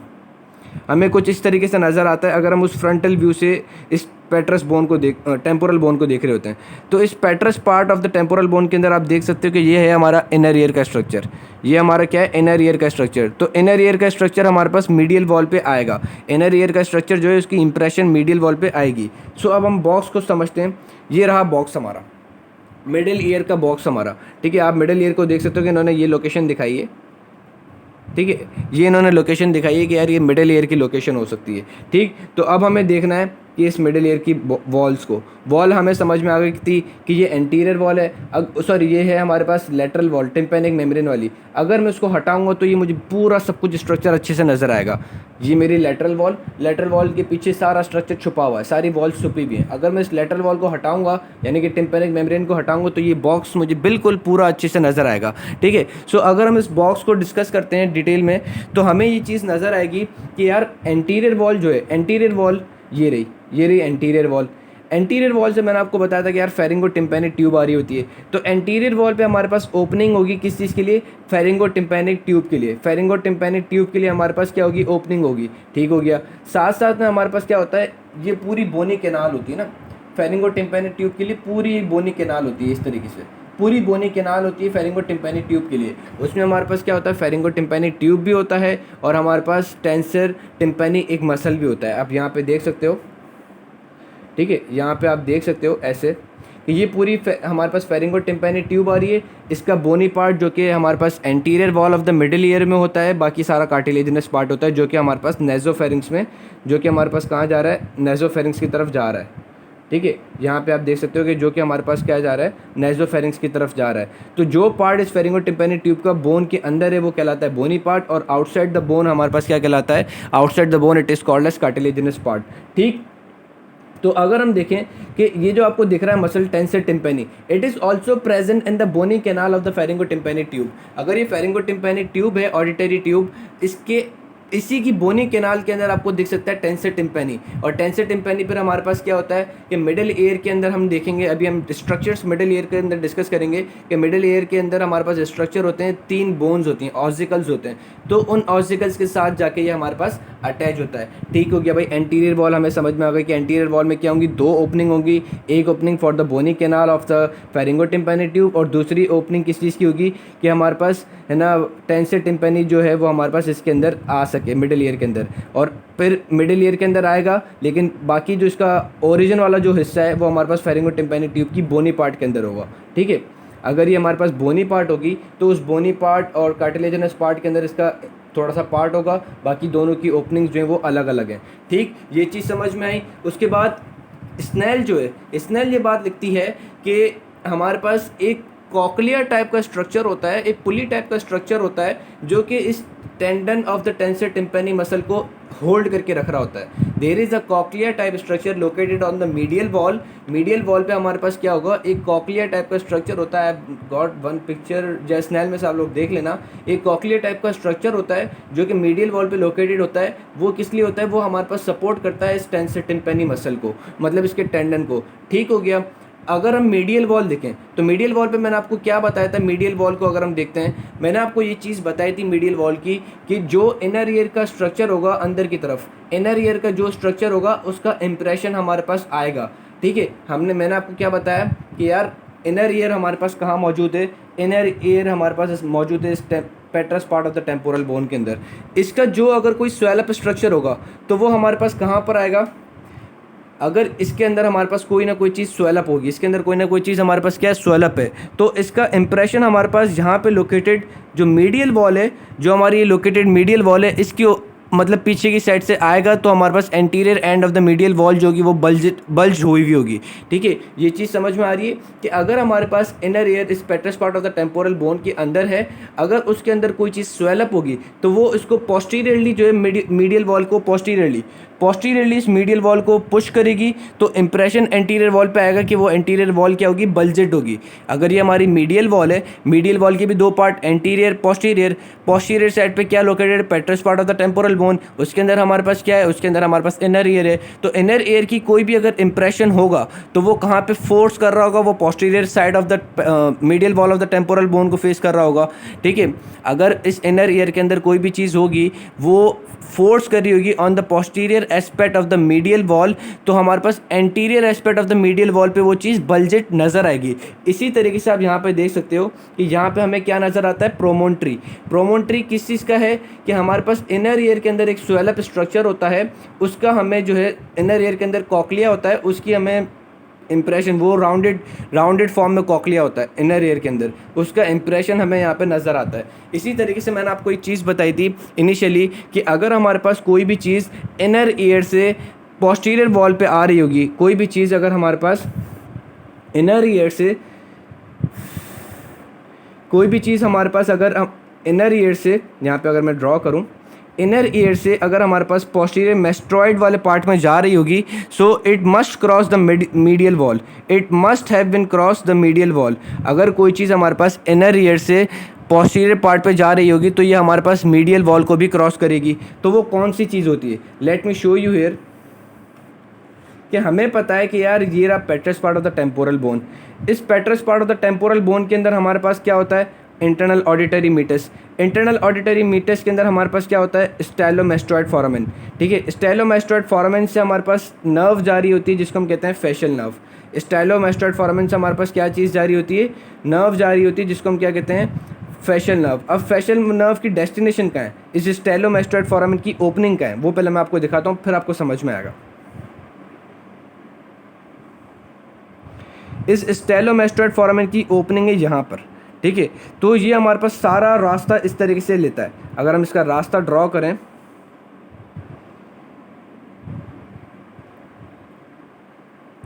हमें कुछ इस तरीके से नज़र आता है अगर हम उस फ्रंटल व्यू से इस पेट्रस बोन को टेम्पोरल बोन को देख रहे होते हैं। तो इस petrous part of the temporal bone के अंदर आप देख सकते हो कि ये है हमारा इनर ईयर का स्ट्रक्चर। ये हमारा क्या है, इनर ईयर का स्ट्रक्चर। तो इनर ईयर का स्ट्रक्चर हमारे पास मीडियल वॉल पे आएगा। इनर ईयर का स्ट्रक्चर जो है उसकी इंप्रेशन मीडियल वॉल पे आएगी। सो अब हम बॉक्स को समझते हैं। ये रहा बॉक्स हमारा, मिडिल ईयर का बॉक्स हमारा। ठीक है, आप मिडिल ईयर को देख सकते हो कि इन्होंने ये लोकेशन दिखाई है। ठीक है, ये इन्होंने लोकेशन दिखाई है कि यार ये मिडिल ईयर की लोकेशन हो सकती है। ठीक, तो अब हमें देखना है कि इस मिडिल ईयर की वॉल्स को, वॉल हमें समझ में आ गई थी कि ये एंटीरियर वॉल है, सॉरी ये है हमारे पास लेटरल वॉल टिम्पैनिक मेम्ब्रेन वाली। अगर मैं इसको हटाऊंगा तो ये मुझे पूरा सब कुछ स्ट्रक्चर अच्छे से नज़र आएगा। ये मेरी लेटरल वॉल, लेटरल वॉल के पीछे सारा स्ट्रक्चर छुपा हुआ है, सारी वॉल्स छुपी हुई हैं। अगर मैं इस लेटरल वॉल को हटाऊंगा यानी कि टिम्पैनिक मेम्ब्रेन को हटाऊंगा तो ये बॉक्स मुझे बिल्कुल पूरा अच्छे से नज़र आएगा। ठीक है, सो अगर हम इस बॉक्स को डिस्कस करते हैं डिटेल में तो हमें ये चीज़ नज़र आएगी कि यार एंटीरियर वॉल जो है, एंटीरियर वॉल ये रही एंटीरियर वॉल। एंटीरियर वॉल से मैंने आपको बताया था कि यार फेरिंगो टिम्पैनिक ट्यूब आ रही होती है। तो एंटीरियर वॉल पे हमारे पास ओपनिंग होगी किस चीज़ के लिए, फेरिंगो टिम्पैनिक ट्यूब के लिए। फेरिंगो टिम्पैनिक ट्यूब के लिए हमारे पास क्या होगी, ओपनिंग होगी। ठीक हो गया, साथ साथ में हमारे पास क्या होता है, ये पूरी बोनी कैनाल होती है ना, फेरिंगो टिम्पैनिक ट्यूब के लिए पूरी बोनी कैनाल होती है। इस तरीके से पूरी बोनी कैनाल होती है फेरिंगो टिम्पैनिक ट्यूब के लिए। उसमें हमारे पास क्या होता है, फेरिंगो टिम्पैनिक ट्यूब भी होता है और हमारे पास टेंसर टिम्पैनी एक मसल भी होता है। आप यहाँ पे देख सकते हो। ठीक है, यहाँ पे आप देख सकते हो ऐसे कि ये पूरी हमारे पास फेरिंगो टिम्पैनिक ट्यूब आ रही है। इसका बोनी पार्ट जो कि हमारे पास anterior wall of the middle ear में होता है, बाकी सारा कार्टिलेजिनस पार्ट होता है जो कि हमारे पास नेज़ोफेरिंक्स में, जो कि हमारे पास कहाँ जा रहा है, नेज़ोफेरिंक्स की तरफ जा रहा है। ठीक है, यहाँ पे आप देख सकते हो कि जो कि हमारे पास क्या जा रहा है, नेज़ोफेरिंक्स की तरफ जा रहा है। तो जो पार्ट इस फेरिंगो टिम्पैनिक ट्यूब का बोन के अंदर है वो कहलाता है बोनी पार्ट, और आउटसाइड द बोन हमारे पास क्या कहलाता है, outside the bone it is called as cartilaginous part. ठीक, तो अगर हम देखें कि ये जो आपको दिख रहा है muscle tensor tympani, it is also present in the bony canal of the pharyngotympanic tube. अगर ये फेरिंगो टिम्पैनिक ट्यूब है, ऑडिटरी ट्यूब, इसके इसी की बोनी कैनाल के अंदर आपको दिख सकता है टेंसर टिम्पैनी। और टेंसर टिम्पैनी पर हमारे पास क्या होता है कि मिडिल ईयर के अंदर हम देखेंगे, अभी हम स्ट्रक्चर्स मिडिल ईयर के अंदर डिस्कस करेंगे कि मिडिल ईयर के अंदर हमारे पास स्ट्रक्चर होते हैं, 3 बोन्स होती हैं, ऑसिकल्स होते हैं। तो उन ऑसिकल्स के साथ जाके ये हमारे पास अटैच होता है। ठीक हो गया भाई, एंटीरियर वॉल हमें समझ में आ गई कि एंटीरियर वॉल में क्या होंगी, 2 ओपनिंग होंगी। एक opening for the bony canal of the pharyngotympanic tube, और दूसरी ओपनिंग किस चीज़ की होगी कि हमारे पास है ना टेंसर टिम्पैनी जो है वो हमारे पास इसके अंदर आ सके मिडिल ईयर के अंदर। और फिर मिडिल ईयर के अंदर आएगा, लेकिन बाकी जो इसका ओरिजिन वाला जो हिस्सा है वो हमारे पास फेरिंगो टिम्पैनिक ट्यूब की बोनी पार्ट के अंदर होगा। ठीक है, अगर ये हमारे पास बोनी पार्ट होगी तो उस बोनी पार्ट और कार्टिलेजिनस पार्ट के अंदर इसका थोड़ा सा पार्ट होगा, बाकी दोनों की ओपनिंग्स जो हैं वो अलग अलग हैं। ठीक, ये चीज़ समझ में आई। उसके बाद स्नेल जो है, स्नेल ये बात लिखती है कि हमारे पास एक कॉकलिया टाइप का स्ट्रक्चर होता है, एक पुली टाइप का स्ट्रक्चर होता है जो कि इस tendon of the tensor tympani muscle को होल्ड करके रख रहा होता है। There is a cochlea type structure located on the medial wall. Medial wall पे हमारे पास क्या होगा, एक कॉक्लिया टाइप का स्ट्रक्चर होता है। Got one picture just snail में से आप लोग देख लेना। एक कॉक्लिया टाइप का स्ट्रक्चर होता है जो कि मीडियल वॉल पे लोकेटेड होता है। वो किस लिए होता है, वो हमारे पास सपोर्ट करता है इस टेंस टिम्पैनी मसल को, मतलब इसके टेंडन को। ठीक हो गया। अगर हम मीडियल वॉल देखें तो मीडियल वॉल पे मैंने आपको क्या बताया था, मीडियल वॉल को अगर हम देखते हैं, मैंने आपको ये चीज़ बताई थी मीडियल वॉल की कि जो इनर ईयर का स्ट्रक्चर होगा अंदर की तरफ, इनर ईयर का जो स्ट्रक्चर होगा उसका इंप्रेशन हमारे पास आएगा। ठीक है, मैंने आपको क्या बताया कि यार इनर ईयर हमारे पास कहाँ मौजूद है, इनर ईयर हमारे पास मौजूद है इस petrous part of the temporal bone के अंदर। इसका जो अगर कोई स्वेलअप स्ट्रक्चर होगा तो वो हमारे पास कहाँ पर आएगा, अगर इसके अंदर हमारे पास कोई ना कोई चीज़ स्वेलअप होगी, इसके अंदर कोई ना कोई चीज़ हमारे पास क्या है, स्वेलअप है, तो इसका इंप्रेशन हमारे पास यहाँ पे लोकेटेड जो मीडियल वॉल है, जो हमारी ये लोकेटेड मीडियल वॉल है, इसकी मतलब पीछे की साइड से आएगा तो हमारे पास anterior end of the medial wall जो होगी वो बल्ज हुई हुई होगी। ठीक है, ये चीज़ समझ में आ रही है कि अगर हमारे पास इनर ईयर इस petrous part of the temporal bone के अंदर है, अगर उसके अंदर कोई चीज़ स्वेलअप होगी तो वो इसको पोस्टीरियरली जो है मीडियल वॉल को पोस्टीरियरली इस मीडियल वॉल को पुश करेगी, तो इंप्रेशन एंटीरियर वॉल पे आएगा कि वो एंटीरियर वॉल क्या होगी, बल्जेड होगी। अगर ये हमारी मीडियल वॉल है, मीडियल वॉल के भी दो पार्ट, एंटीरियर पोस्टीरियर साइड पे क्या located, पेट्रस part of the temporal bone, उसके अंदर हमारे पास क्या है, उसके अंदर हमारे पास इनर ईयर है। तो इनर ईयर की कोई भी अगर इंप्रेशन होगा तो वो कहाँ पे फोर्स कर रहा होगा, वो posterior side of the medial wall of the temporal bone को फेस कर रहा होगा। ठीक है, अगर इस इनर ईयर के अंदर कोई भी चीज़ होगी वो फोर्स कर रही होगी on the posterior aspect of the medial wall, तो हमारे पास anterior aspect of the medial wall पे वो चीज़ बल्जेट नज़र आएगी। इसी तरीके से आप यहाँ पे देख सकते हो कि यहाँ पे हमें क्या नज़र आता है, प्रोमोन्ट्री। प्रोमोन्ट्री किस चीज़ का है कि हमारे पास इनर ईयर के अंदर एक स्वेलअप स्ट्रक्चर होता है, उसका हमें जो है इनर ईयर के अंदर कॉक्लिया होता है, उसकी हमें इंप्रेशन, वो राउंडेड फॉर्म में कॉक्लिया होता है इनर ईयर के अंदर, उसका इंप्रेशन हमें यहाँ पे नज़र आता है। इसी तरीके से मैंने आपको एक चीज़ बताई थी इनिशियली कि अगर हमारे पास कोई भी चीज़ इनर ईयर से पोस्टीरियर वॉल पे आ रही होगी, कोई भी चीज़ अगर हमारे पास इनर ईयर से कोई भी चीज़ हमारे पास अगर हम इनर ईयर से, यहाँ पे अगर मैं ड्रॉ करूँ, इनर ईयर से अगर हमारे पास पोस्टीरियर मेस्ट्रॉइड वाले पार्ट में जा रही होगी, so it must cross the medial wall, it must have been cross the medial wall. अगर कोई चीज़ हमारे पास इनर ईयर से पोस्टीरियर पार्ट पे जा रही होगी तो ये हमारे पास मीडियल वॉल को भी क्रॉस करेगी। तो वो कौन सी चीज़ होती है, let me show you here. कि हमें पता है कि यार ये रहा petrous part of the temporal bone. इस petrous part of the temporal bone के अंदर हमारे पास क्या होता है, internal auditory meatus. Internal auditory meatus के अंदर हमारे पास क्या होता है, स्टाइलोमेस्टोइड फोरामेन। ठीक है, स्टाइलोमेस्टोइड फोरामेन से हमारे पास नर्व जारी होती है जिसको हम कहते हैं फेशियल नर्व। स्टाइलोमेस्टोइड फोरामेन से हमारे पास क्या चीज़ जारी होती है, नर्व जारी होती है जिसको हम क्या कहते हैं, फेशियल नर्व। अब फेशियल नर्व की डेस्टिनेशन कहाँ है, इस स्टाइलोमेस्टोइड फोरामेन की ओपनिंग कहाँ है, वो पहले मैं आपको दिखाता हूँ, फिर आपको समझ में आएगा। इस स्टाइलोमेस्टोइड फोरामेन की ओपनिंग है यहाँ पर। ठीक है, तो ये हमारे पास सारा रास्ता इस तरीके से लेता है। अगर हम इसका रास्ता ड्रॉ करें,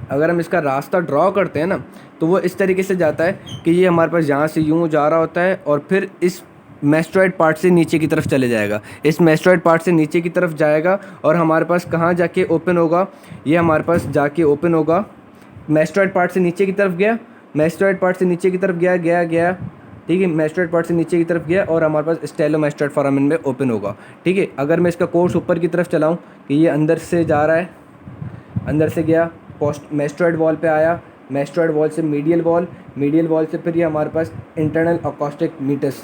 अगर हम इसका रास्ता ड्रॉ करते हैं ना, तो वो इस तरीके से जाता है कि ये हमारे पास यहाँ से यूँ जा रहा होता है और फिर इस मेस्ट्रॉइड पार्ट से नीचे की तरफ चले जाएगा, इस मेस्ट्रॉइड पार्ट से नीचे की तरफ जाएगा और हमारे पास कहाँ जाके ओपन होगा, ये हमारे पास जाके ओपन होगा, मेस्ट्रॉइड पार्ट से नीचे की तरफ गया, मेस्ट्रॉइड पार्ट से नीचे की तरफ गया। ठीक है, मेस्ट्रॉइड पार्ट से नीचे की तरफ गया और हमारे पास स्टाइलोमेस्टोइड फोरामेन में ओपन होगा। ठीक है, अगर मैं इसका कोर्स ऊपर की तरफ चलाऊँ कि ये अंदर से जा रहा है, अंदर से गया, मेस्ट्रॉइड वॉल पे आया, मेस्ट्रॉइड वॉल से मीडियल वॉल से फिर ये हमारे पास इंटरनल अकॉस्टिक मीटस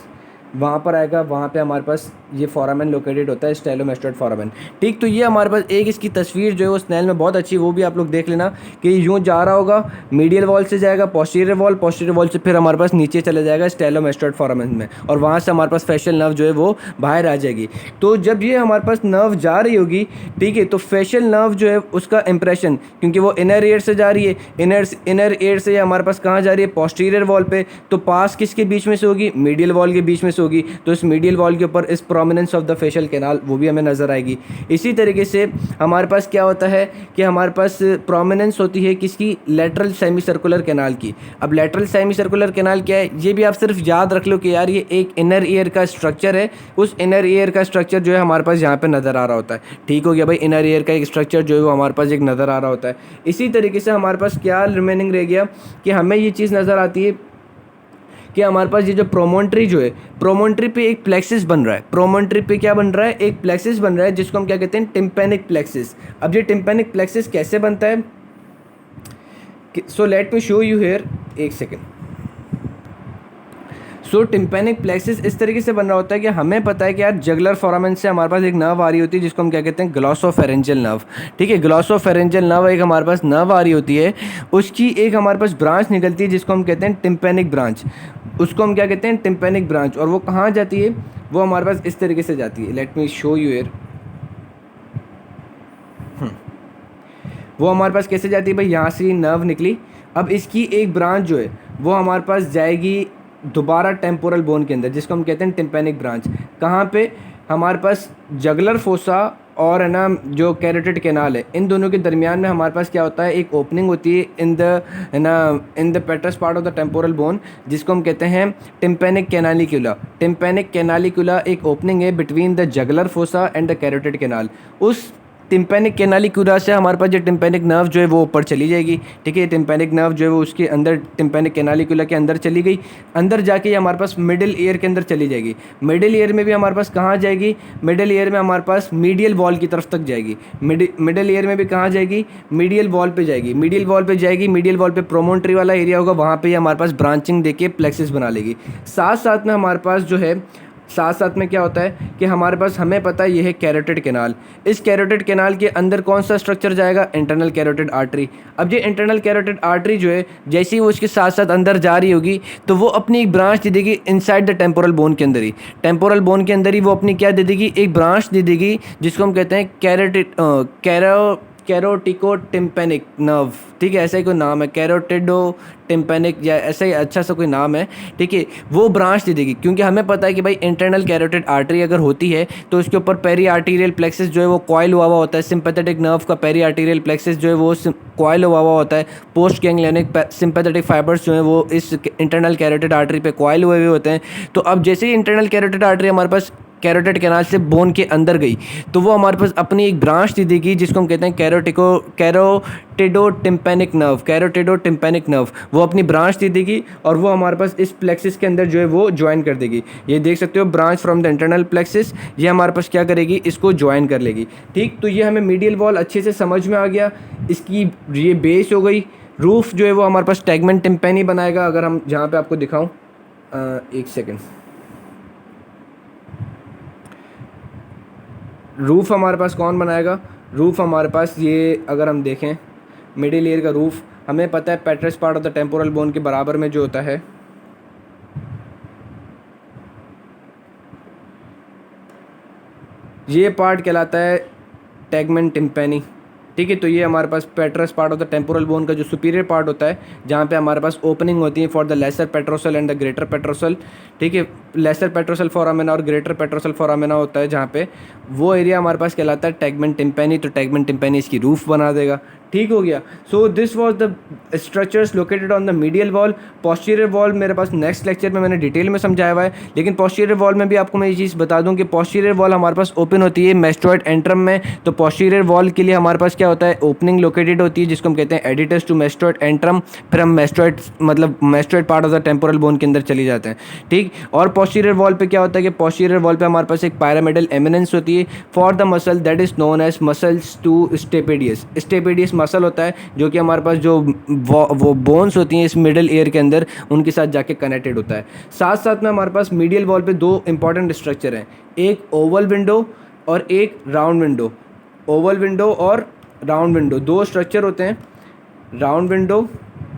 वहाँ पर आएगा, वहाँ पे हमारे पास ये फोरामेन लोकेटेड होता है, स्टाइलोमेस्टोइड फोरामेन। ठीक, तो ये हमारे पास एक इसकी तस्वीर जो है वो स्नेल में बहुत अच्छी, वो भी आप लोग देख लेना कि यूँ जा रहा होगा, मीडियल वॉल से जाएगा पोस्टीरियर वॉल से फिर हमारे पास नीचे चले जाएगा स्टाइलोमेस्टोइड फोरामेन में, और वहाँ से हमारे पास फेशियल नर्व जो है वो बाहर आ जाएगी। तो जब ये हमारे पास नर्व जा रही होगी, ठीक है, तो फेशियल नर्व जो है उसका इंप्रेशन, क्योंकि वो इनर ईयर से जा रही है, इनर ईयर से हमारे पास कहाँ जा रही है, पोस्टीरियर वॉल पे, तो पास किसके बीच में से होगी, मीडियल वॉल के बीच में प्रोमिनेंस होगी तो इस मीडियल वॉल के ऊपर इस prominence of the facial canal वो भी हमें नज़र आएगी। इसी तरीके से हमारे पास क्या होता है कि हमारे पास प्रोमिनेंस होती है किसकी, लेटरल सेमी सर्कुलर कैनाल की। अब लेटरल सेमी सर्कुलर कैनाल क्या है, ये भी आप सिर्फ याद रख लो कि यार ये एक इनर ईयर का स्ट्रक्चर है, उस इनर ईयर का स्ट्रक्चर जो है हमारे पास यहाँ पे नज़र आ रहा होता है। ठीक हो गया भाई, इनर ईयर का एक स्ट्रक्चर जो है वो हमारे पास एक नज़र आ रहा होता है। इसी तरीके से हमारे पास क्या रिमेनिंग रह गया कि हमें ये चीज़ नज़र आती है कि हमारे पास ये जो प्रोमोन्ट्री जो है, प्रोमोन्ट्री पे एक प्लेक्सिस बन रहा है। प्रोमोन्ट्री पे क्या बन रहा है, एक प्लेक्सिस बन रहा है जिसको हम क्या कहते हैं, टिम्पैनिक प्लेक्सिस। अब ये टिम्पैनिक प्लेक्सिस कैसे बनता है, so let me show you here, एक सेकेंड। सो टिम्पैनिक प्लेक्सिस इस तरीके से बन रहा होता है कि हमें पता है कि यार जगलर फोरामेन से हमारे पास एक नर्व आ रही होती है जिसको हम क्या कहते हैं, ग्लॉसोफेरेंजियल नर्व। ठीक है, ग्लॉसोफेरेंजियल नर्व एक हमारे पास नर्व आ रही होती है, उसकी एक हमारे पास ब्रांच निकलती है जिसको हम कहते हैं टिम्पैनिक ब्रांच। उसको हम क्या कहते हैं, टिम्पैनिक ब्रांच। और वो कहाँ जाती है, वो हमारे पास इस तरीके से जाती है। Let me show you here. वो हमारे पास कैसे जाती है भाई, यहाँ से नर्व निकली, अब इसकी एक ब्रांच जो है वो हमारे पास जाएगी दोबारा टेम्पोरल बोन के अंदर जिसको हम कहते हैं टिम्पैनिक ब्रांच। कहाँ पे, हमारे पास जगलर फोसा और है ना जो कैरोटिड कैनाल है, इन दोनों के दरमियान में हमारे पास क्या होता है, एक ओपनिंग होती है इन द है ना in the petrous part of the temporal bone जिसको हम कहते हैं टिम्पैनिक कैनालिक्यूला। टिम्पैनिक कैनालिक्यूला एक ओपनिंग है between the juggler fossa and the carotid canal. उस टिम्पैनिक कैनालिक्यूला से हमारे पास जो टिम्पैनिक नर्व जो है वो ऊपर चली जाएगी। ठीक है, टिम्पैनिक नर्व जो है वो उसके अंदर टिम्पैनिक कैनालिक्यूला के अंदर चली गई, अंदर जाके ये हमारे पास मिडिल ईयर के अंदर चली जाएगी। मिडिल ईयर में भी हमारे पास कहाँ जाएगी, मिडिल ईयर में हमारे पास मीडियल वॉल की तरफ तक जाएगी। मिडिल ईयर में भी कहाँ जाएगी, मीडियल वॉल पे जाएगी। मीडियल वॉल पे जाएगी, मीडियल वॉल पे प्रोमोन्ट्री वाला एरिया होगा, वहाँ पे हमारे पास ब्रांचिंग देके प्लेक्सिस बना लेगी। साथ साथ में हमारे पास जो है, साथ साथ में क्या होता है कि हमारे पास, हमें पता है ये है कैरोटिड कैनाल। इस कैरोटिड कैनाल के अंदर कौन सा स्ट्रक्चर जाएगा, इंटरनल कैरोटिड आर्टरी। अब ये इंटरनल कैरोटिड आर्टरी जो है जैसे ही वो उसके साथ साथ अंदर जा रही होगी तो वो अपनी एक ब्रांच दे देगी इनसाइड द टेम्पोरल बोन के अंदर ही। टेम्पोरल बोन के अंदर ही वो अपनी क्या दे देगी, एक ब्रांच दे देगी जिसको हम कहते हैं कैरोटिको टिम्पैनिक नर्व। ठीक है, ऐसा ही कोई नाम है, कैरोटिडो टिम्पैनिक या ऐसा ही अच्छा सा कोई नाम है। ठीक है, वो ब्रांच दे देगी क्योंकि हमें पता है कि भाई इंटरनल कैरोटिड आर्टरी अगर होती है तो उसके ऊपर पेरी आर्टीरियल प्लेक्सिस जो है वो कॉइल हुआ होता है। सिंपैथेटिक नर्व का पेरी आर्टीरियल प्लेक्सिस जो है वो कॉइल हुआ होता है। पोस्ट गैंग्लियनिक सिंपैथेटिक फाइबर्स जो है वो इस इंटरनल कैरोटिड आर्टरी पे कॉइल हुए होते हैं। तो अब जैसे ही इंटरनल कैरोटिड आर्टरी हमारे पास कैरोटिड कैनाल से बोन के अंदर गई तो वो हमारे पास अपनी एक ब्रांच दे देगी जिसको हम कहते हैं कैरोटिडो टिम्पैनिक नर्व। कैरोटिडो टिम्पैनिक नर्व वो अपनी ब्रांच दे देगी और वो हमारे पास इस प्लेक्सिस के अंदर जो है वो ज्वाइन कर देगी। ये देख सकते हो, branch from the internal plexus, ये हमारे पास क्या करेगी, इसको ज्वाइन कर लेगी। ठीक, तो ये हमें मीडियल वॉल अच्छे से समझ में आ गया। इसकी ये बेस हो गई। रूफ जो है वो हमारे पास टैगमेंट टिम्पैनी बनाएगा। अगर हम जहाँ पे आपको दिखाऊँ, एक सेकेंड, रूफ़ हमारे पास कौन बनाएगा, रूफ़ हमारे पास ये अगर हम देखें मिडिल ईयर का रूफ़, हमें पता है पेट्रस part of the temporal bone के बराबर में जो होता है, ये पार्ट कहलाता है टैगमेंट टिम्पैनी। ठीक है, तो ये हमारे पास petrous part of the temporal bone का जो सुपीरियर पार्ट होता है जहाँ पे हमारे पास ओपनिंग होती है for the lesser petrosal and the greater petrosal. ठीक है, लेसर पेट्रोसल फोरामेना और ग्रेटर पेट्रोसल फोरामेना होता है जहाँ पे वो एरिया हमारे पास कहलाता है टैगमेंट टिम्पैनी। तो टैगमेंट टिम्पैनी इसकी रूफ बना देगा। ठीक हो गया। So this was the structures located on the medial wall. Posterior wall मेरे पास नेक्स्ट लेक्चर में मैंने डिटेल में समझाया हुआ है, लेकिन पोस्टीरियर वॉल में भी आपको मैं ये चीज़ बता दूं कि पोस्टीरियर वॉल हमारे पास ओपन होती है मेस्टोइड एंट्रम में। तो पोस्टीरियर वॉल के लिए हमारे पास क्या होता है, ओपनिंग लोकेटेड होती है जिसको हम कहते हैं एडिटस टू मेस्टोइड एंट्रम। फिर हम मेस्टोइड मतलब mastoid part of the temporal bone के अंदर चली जाते हैं। ठीक, और पोस्टीरियर वॉल पे क्या होता है कि पोस्टीरियर वॉल पे हमारे पास एक पैरामिडल एमिनेंस होती है for the muscle that is known as muscles to stapedius. Stapedius muscle होता है जो कि हमारे पास जो वो बोन्स होती हैं इस मिडिल ईयर के अंदर उनके साथ जाके कनेक्टेड होता है। साथ साथ में हमारे पास मीडियल वॉल पे दो इंपॉर्टेंट स्ट्रक्चर हैं, एक ओवल विंडो और एक राउंड विंडो। ओवल विंडो और राउंड विंडो दो स्ट्रक्चर होते हैं, राउंड विंडो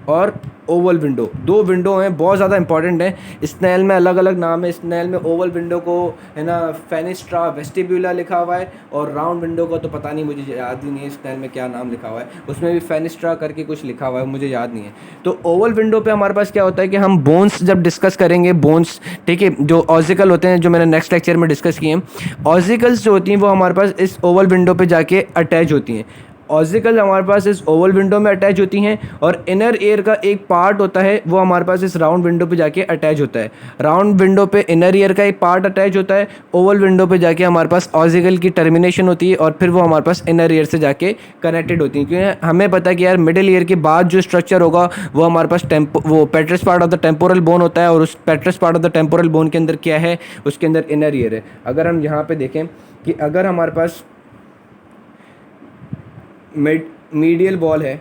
और ओवल विंडो, दो विंडो हैं, बहुत ज़्यादा इंपॉर्टेंट है। स्नेल में अलग अलग नाम है। स्नेल में ओवल विंडो को है ना फेनिस्ट्रा वेस्टिब्यूला लिखा हुआ है, और राउंड विंडो को तो पता नहीं, मुझे याद ही नहीं है स्नेल में क्या नाम लिखा हुआ है, उसमें भी फेनिस्ट्रा करके कुछ लिखा हुआ है, मुझे याद नहीं है। तो ओवल विंडो पे हमारे पास क्या होता है कि हम बोन्स जब डिस्कस करेंगे, बोन्स, ठीक है, जो ऑजिकल होते हैं, जो मैंने नेक्स्ट लेक्चर में डिस्कस किए हैं, ऑजिकल्स जो होती हैं वो हमारे पास इस ओवल विंडो पे जाके अटैच होती हैं। ऑजिकल हमारे पास इस ओवल विंडो में अटैच होती हैं, और इनर ईयर का एक पार्ट होता है वो हमारे पास इस राउंड विंडो पे जाके अटैच होता है। राउंड विंडो पे इनर ईयर का एक पार्ट अटैच होता है, ओवल विंडो पे जाके हमारे पास ऑजिकल की टर्मिनेशन होती है, और फिर वो हमारे पास इनर ईयर से जाके कनेक्टेड होती है। क्योंकि हमें पता है कि यार मिडिल ईयर के बाद जो स्ट्रक्चर होगा वो हमारे पास वो पेट्रस part of the temporal bone होता है, और उस पेट्रस part of the temporal bone के अंदर क्या है, उसके अंदर इनर ईयर है। अगर हम यहाँ पे देखें कि अगर हमारे पास मीडियल वॉल है,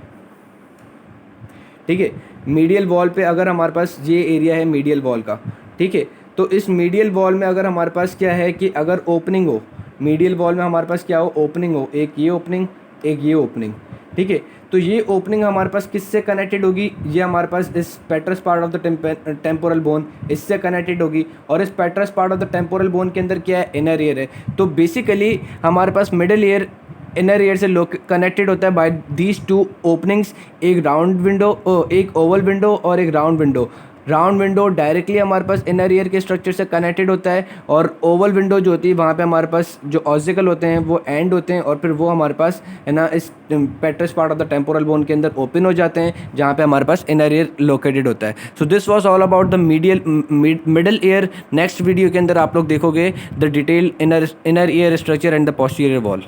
ठीक है, मीडियल वॉल पे अगर हमारे पास ये एरिया है मीडियल वॉल का, ठीक है, तो इस मीडियल वॉल में अगर हमारे पास क्या है कि अगर ओपनिंग हो, मीडियल वॉल में हमारे पास क्या हो, ओपनिंग हो, एक ये ओपनिंग, एक ये ओपनिंग, ठीक है, तो ये ओपनिंग हमारे पास किससे कनेक्टेड होगी, ये हमारे पास इस petrous part of the temporal bone, इससे कनेक्टेड होगी, और इस petrous part of the temporal bone के अंदर क्या है, इनर ईयर है। तो बेसिकली हमारे पास मिडिल ईयर इनर ईयर से कनेक्टेड होता है बाय दीज टू ओपनिंग्स, एक राउंड विंडो, एक ओवल विंडो और एक round window. Round window directly हमारे पास इनर ईयर के स्ट्रक्चर से कनेक्टेड होता है, और ओवल विंडो जो होती है वहाँ पे हमारे पास जो ऑजिकल होते हैं वो एंड होते हैं, और फिर वो हमारे पास है ना इस petrous part of the temporal bone के अंदर ओपन हो जाते हैं, जहाँ पे हमारे पास इनर ईयर लोकेटेड होता है। So this was all about the middle year. Next video के अंदर आप लोग देखोगे the detail inner ear structure and the posterior wall.